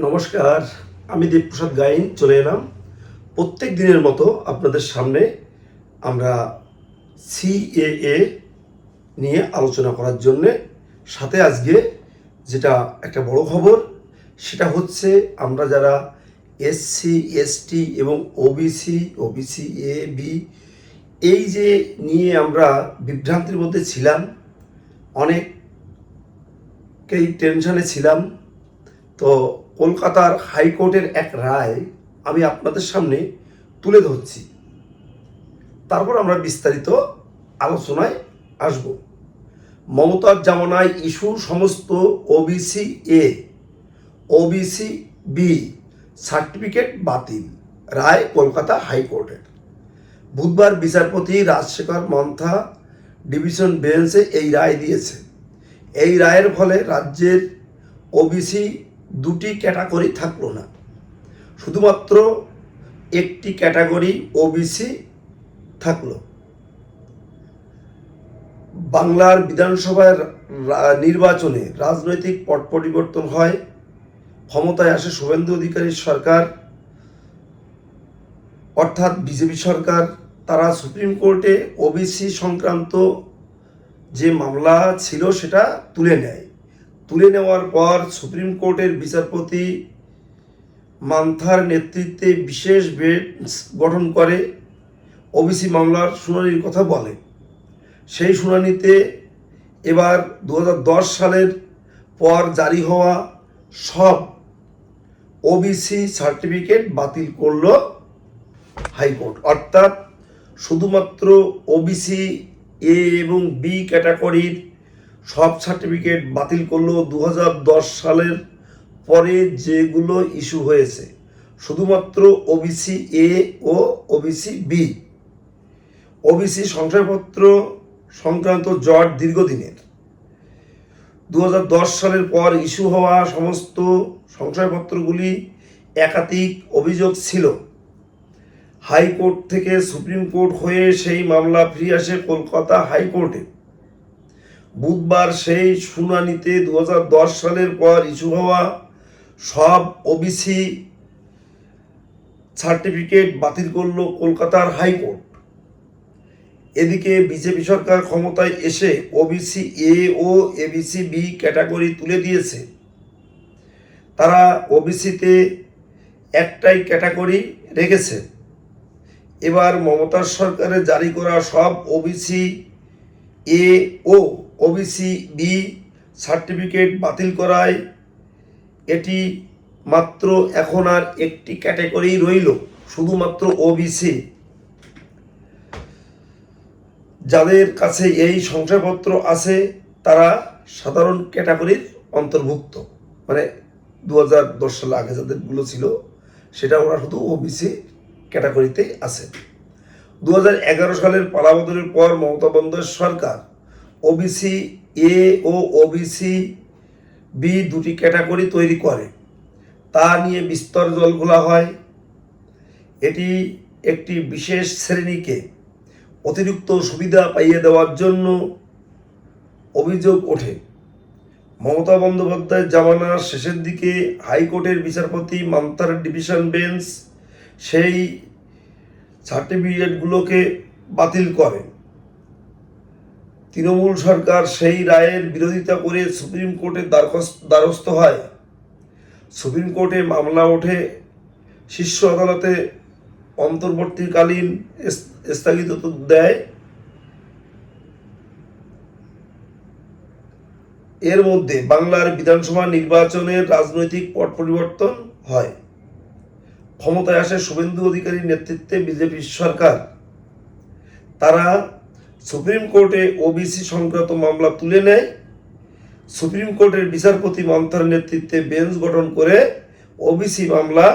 নমস্কার, আমি দেবপ্রসাদ গাইন চলে এলাম প্রত্যেক দিনের মতো আপনাদের সামনে। আমরা সিএএ নিয়ে আলোচনা করার জন্যে, সাথে আজকে যেটা একটা বড় খবর সেটা হচ্ছে আমরা যারা এসসি এসটি এবং ওবিসি এ বি এই যে নিয়ে আমরা বিভ্রান্তির মধ্যে ছিলাম, অনেকেই টেনশনে ছিলাম। তো কলকাতার হাইকোর্টের এক রায় আমি আপনাদের সামনে তুলে ধরছি, তারপর আমরা বিস্তারিত আলোচনায় আসব। মমতার জামানায় ইস্যু সমস্ত OBC A OBC B certificate বাতিল, রায় কলকাতা হাইকোর্টের। বুধবার বিচারপতি রাজশেখর মন্থা ডিভিশন বেঞ্চে এই রায় দিয়েছে। এই রায়ের ফলে রাজ্যের ওবিসি দুটি ক্যাটাগরি থাকলো না, শুধুমাত্র একটি ক্যাটাগরি ওবিসি থাকলো। বাংলার বিধানসভার নির্বাচনে রাজনৈতিক পট পরিবর্তন হয়, ক্ষমতায় আসে শুভেন্দু অধিকারীর সরকার, অর্থাৎ বিজেপি সরকার। তারা সুপ্রিম কোর্টে ওবিসি সংক্রান্ত যে মামলা ছিল সেটা তুলে নেওয়ার পর সুপ্রিম কোর্টের বিচারপতি মান্থার নেতৃত্বে বিশেষ বেঞ্চ গঠন করে ওবিসি মামলার শুনানির কথা বলে। সেই শুনানিতে এবার 2010 সালের পর জারি হওয়া সব ওবিসি সার্টিফিকেট বাতিল করল হাইকোর্ট, অর্থাৎ শুধুমাত্র ওবিসি এ এবং বি ক্যাটাগরির সব সার্টিফিকেট বাতিল করলো 2010 সালের পরে যেগুলো ইস্যু হয়েছে। শুধুমাত্র ওবিসি এ ও ওবিসি বি। ওবিসি শংসাপত্র সংক্রান্ত জট দীর্ঘদিনের। 2010 সালের পর ইস্যু হওয়া সমস্ত শংসাপত্রগুলি একাধিক অভিযোগ ছিল। হাইকোর্ট থেকে সুপ্রিম কোর্ট হয়ে সেই মামলা ফিরে আসে কলকাতা হাইকোর্টে। বুধবার সেই শুনানিতে 2010 সালের পর ইস্যু হওয়া সব ওবিসি সার্টিফিকেট বাতিল করল কলকাতার হাইকোর্ট। এদিকে বিজেপি সরকার ক্ষমতায় এসে ওবিসি এ ও এবিসি বি ক্যাটাগরি তুলে দিয়েছে। তারা ওবিসিতে একটাই ক্যাটাগরি রেখেছে। এবার মমতার সরকারের জারি করা সব ওবিসি এ ও ওবিসি বি সার্টিফিকেট বাতিল করায় এটি মাত্র এখন আর একটি ক্যাটাগরি রইল, শুধুমাত্র ওবিসি। যাদের কাছে এই শংসাপত্র আছে তারা সাধারণ ক্যাটাগরির অন্তর্ভুক্ত, মানে 2010 সালে আগে যাদেরগুলো ছিল সেটা ওরা শুধু ওবিসি ক্যাটাগরিতে আছে। 2011 সালের পালাবদলের পর মমতা বন্দ্যোপাধ্যায় সরকার ওবিসি এ ও ওবিসি বি দুটি ক্যাটাগরি তৈরি করে। তা নিয়ে বিস্তর জলঘোলা হয়। এটি একটি বিশেষ শ্রেণীকে অতিরিক্ত সুবিধা পাইয়ে দেওয়ার জন্য অভিযোগ ওঠে। মমতা বন্দ্যোপাধ্যায়ের জামানার শেষের দিকে হাইকোর্টের বিচারপতি মান্থার ডিভিশন বেঞ্চ সেই সার্টিফিকেটগুলোকে বাতিল করে। তৃণমূল সরকার সেই রায়ের বিরোধিতা করে সুপ্রিম কোর্টের দ্বারস্থ হয়। সুপ্রিম কোর্টে মামলা ওঠে, শীর্ষ আদালতে অন্তর্বর্তীকালীন স্থগিত দেয়। এর মধ্যে বাংলার বিধানসভা নির্বাচনের রাজনৈতিক পট পরিবর্তন হয়। ক্ষমতায় আসে শুভেন্দু অধিকারীর নেতৃত্বে বিজেপি সরকার। তারা সুপ্রিম কোর্টে ওবিসি সংক্রান্ত মামলা তুলে নেয়। সুপ্রিম কোর্টের বিচারপতি মান্থার নেতৃত্বে বেঞ্চ গঠন করে ওবিসি মামলা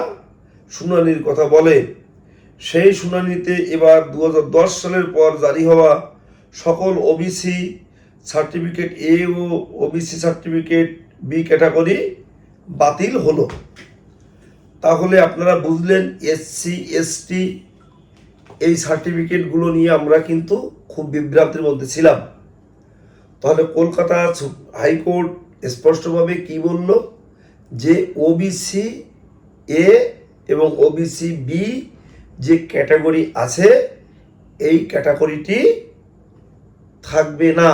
শুনানির কথা বলে। সেই শুনানিতে এবার 2010 সালের পর জারি হওয়া সকল ওবিসি সার্টিফিকেট এ ও ওবিসি সার্টিফিকেট বি ক্যাটাগরি বাতিল হলো। তাহলে আপনারা বুঝলেন এসসি এসটি এই সার্টিফিকেটগুলো নিয়ে আমরা কিন্তু খুব বিভ্রান্তির মধ্যে ছিলাম। তাহলে কলকাতা হাইকোর্ট স্পষ্টভাবে কি বলল যে ওবিসি এ এবং ওবিসি বি যে ক্যাটাগরি আছে এই ক্যাটাগরিটি থাকবে না।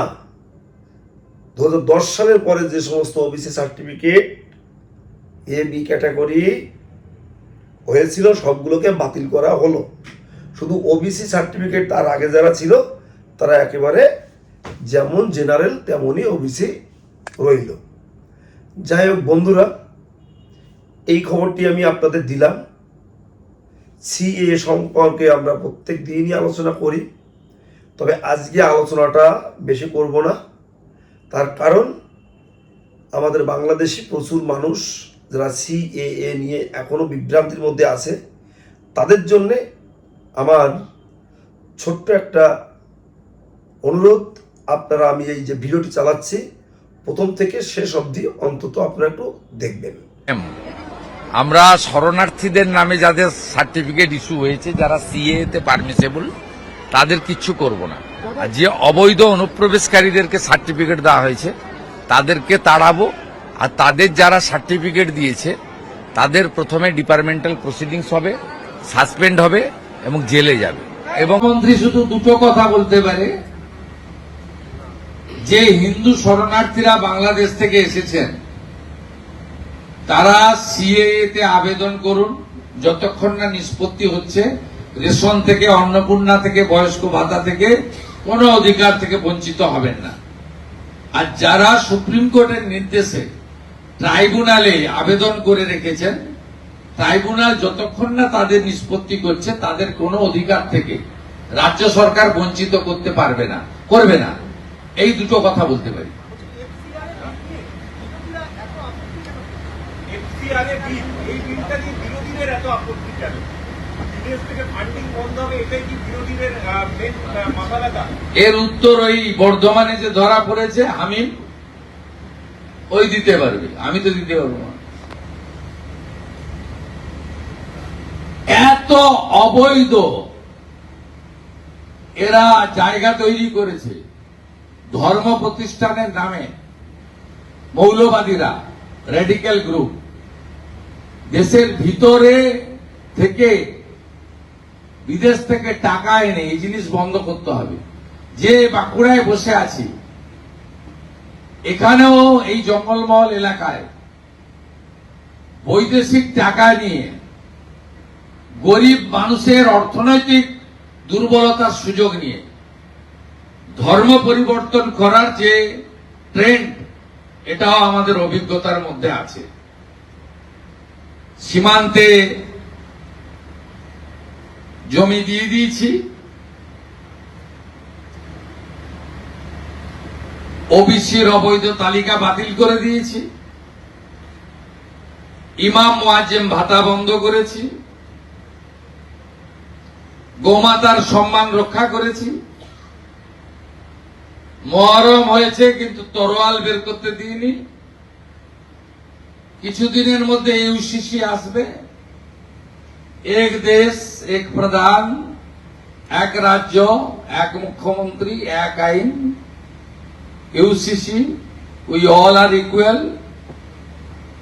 2010 সালের পরে যে সমস্ত OBC certificate A B category হয়েছিল সবগুলোকে বাতিল করা হলো। শুধু ওবিসি সার্টিফিকেট তার আগে যারা ছিল তারা একেবারে যেমন জেনারেল তেমনই ওবিসি রইল। যাই হোক বন্ধুরা, এই খবরটি আমি আপনাদের দিলাম। সিএ সম্পর্কে আমরা প্রত্যেক দিনই আলোচনা করি, তবে আজকে আলোচনাটা বেশি করব না। তার কারণ আমাদের বাংলাদেশি প্রচুর মানুষ যারা সিএএ নিয়ে এখনো বিভ্রান্তির মধ্যে আছে, তাদের জন্যে আমার ছোট্ট একটা অনুরোধ, আপনারা আমি এই যে ভিডিওটি চালাচ্ছি প্রথম থেকে শেষ অবধি অন্তত আপনারা একটু দেখবেন। আমরা শরণার্থীদের নামে যাদের সার্টিফিকেট ইস্যু হয়েছে, যারা সিএ তে পারমিসেবল, তাদের কিচ্ছু করব না। আর যে অবৈধ অনুপ্রবেশকারীদেরকে সার্টিফিকেট দেওয়া হয়েছে তাদেরকে তাড়াবো। আর তাদের যারা সার্টিফিকেট দিয়েছে তাদের প্রথমে ডিপার্টমেন্টাল প্রসিডিংস হবে, সাসপেন্ড হবে এবং জেলে যাবে। এবং মন্ত্রী শুধু দুটো কথা বলতে পারে, যে হিন্দু শরণার্থীরা বাংলাদেশ থেকে এসেছেন তারা সিএএ তে আবেদন করুন, যতক্ষণ না নিষ্পত্তি হচ্ছে রেশন থেকে, অন্নপূর্ণা থেকে, বয়স্ক ভাতা থেকে কোনো অধিকার থেকে বঞ্চিত হবেন না। আর যারা সুপ্রিম কোর্টের নির্দেশে ট্রাইব্যুনালে আবেদন করে রেখেছেন, ট্রাইব্যুনাল যতক্ষণ না তাদের নিষ্পত্তি করছে তাদের কোনো অধিকার থেকে রাজ্য সরকার বঞ্চিত করতে পারবে না, করবে না। এই দুটো কথা বলতে পারি। এর উত্তর ওই বর্ধমানে যে ধরা পড়েছে হামিম, ওই দিতে পারবে, আমি তো দিতে পারবো না। এত অবৈধ এরা জায়গা তৈরি করেছে ধর্ম প্রতিষ্ঠানের নামে। মৌলবাদীরা, রেডিক্যাল গ্রুপ দেশের ভিতরে থেকে বিদেশ থেকে টাকা এনে এই জিনিস বন্ধ করতে হবে। যে বাঁকুড়ায় বসে আছি, এখানেও এই জঙ্গলমহল এলাকায় বৈদেশিক টাকা নিয়ে গরিব মানুষের অর্থনৈতিক দুর্বলতার সুযোগ নিয়ে ধর্ম পরিবর্তন করার যে ট্রেন্ড, এটাও আমাদের অভিজ্ঞতার মধ্যে আছে। সীমান্তে জমি দিয়ে দিয়েছি, ওবিসির অবৈধ তালিকা বাতিল করে দিয়েছি, ইমাম মুয়াজ্জেম ভাতা বন্ধ করেছি, গোমাতার সম্মান রক্ষা করেছি। মহরম হয়েছে কিন্তু তরোয়াল বের করতে দিইনি। কিছুদিনের মধ্যে ইউসিসি আসবে, এক দেশ এক প্রধান, এক রাজ্য এক মুখ্যমন্ত্রী এক আইন, UCC, we all are equal.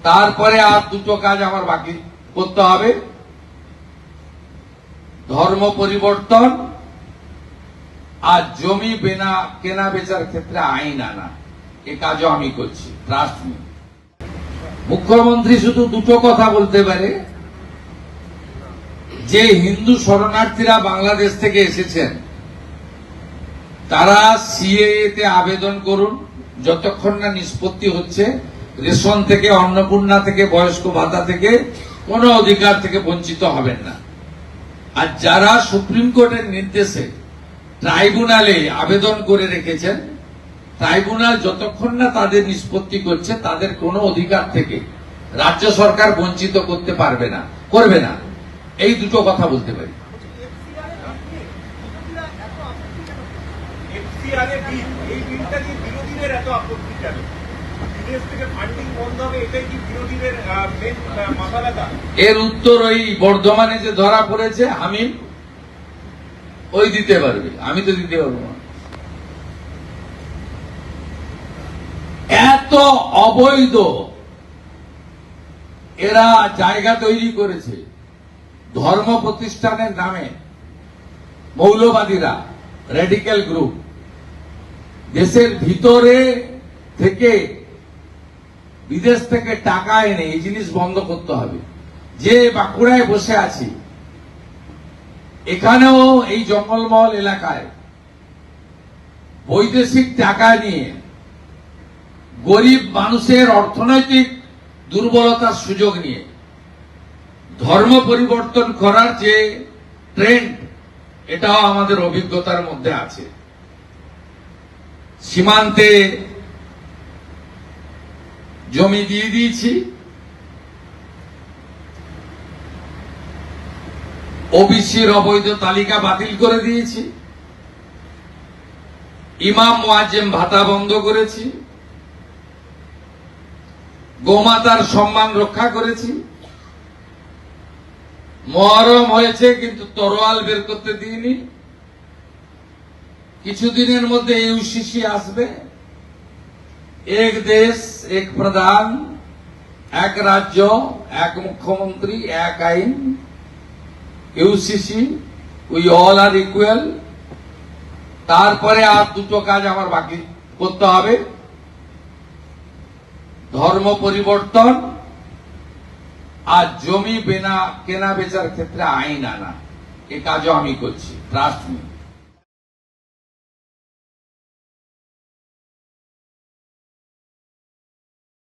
তারপরে আর দুটো কাজ আমার বাকি করতে হবে, ধর্ম পরিবর্তন আর জমি কেনা বেচার ক্ষেত্রে আইন আনা। এ কাজও আমি করছি, ট্রাস্ট মি। মুখ্যমন্ত্রী শুধু দুটো কথা বলতে পারে, যে হিন্দু শরণার্থীরা বাংলাদেশ থেকে এসেছেন তারা সিএএ তে আবেদন করুন, যতক্ষণ না নিষ্পত্তি হচ্ছে রেশন থেকে, অন্নপূর্ণা থেকে, বয়স্ক ভাতা থেকে কোনো অধিকার থেকে বঞ্চিত হবেন না। আর যারা সুপ্রিম কোর্টের নির্দেশে ট্রাইব্যুনালে আবেদন করে রেখেছেন, ট্রাইব্যুনাল যতক্ষণ না তাদের নিষ্পত্তি করছে তাদের কোনো অধিকার থেকে রাজ্য সরকার বঞ্চিত করতে পারবে না, করবে না। এই দুটো কথা বলতে পারি। এর উত্তর ওই বর্ধমানে যে ধরা পড়েছে হামিম, ওই দিতে পারবে, আমি তো দিতে পারবো না। এত অবৈধ এরা জায়গা তৈরি করেছে ধর্ম প্রতিষ্ঠানের নামে। মৌলবাদীরা, রেডিক্যাল গ্রুপ, দেশের ভিতরে থেকে বিদেশ থেকে টাকা এনে এই জিনিস বন্ধ করতে হবে। যে বাঁকুড়ায় বসে আছি, এখানেও এই জঙ্গলমহল এলাকায় বৈদেশিক টাকা নিয়ে গরিব মানুষের অর্থনৈতিক দুর্বলতার সুযোগ নিয়ে ধর্ম পরিবর্তন করার যে ট্রেন্ড, এটাও আমাদের অভিজ্ঞতার মধ্যে আছে। সীমান্তে জমি দিয়ে দিয়েছি, ওবিসির অবৈধ তালিকা বাতিল করে দিয়েছি, ইমাম মুয়াজ্জেম ভাতা বন্ধ করেছি, গোমাতার সম্মান রক্ষা করেছি। মহরম হয়েছে কিন্তু তরোয়াল বের করতে দিইনি। কিছুদিনের মধ্যে ইউসিসি আসবে, এক দেশ এক প্রধান, এক রাজ্য এক মুখ্যমন্ত্রী এক আইন, UCC, we all are equal. তারপরে আর দুটো কাজ আমার বাকি করতে হবে, ধর্ম পরিবর্তন আর জমি কেনা বেচার ক্ষেত্রে আইন আনা। এ কাজও আমি করছি, ট্রাস্ট মি।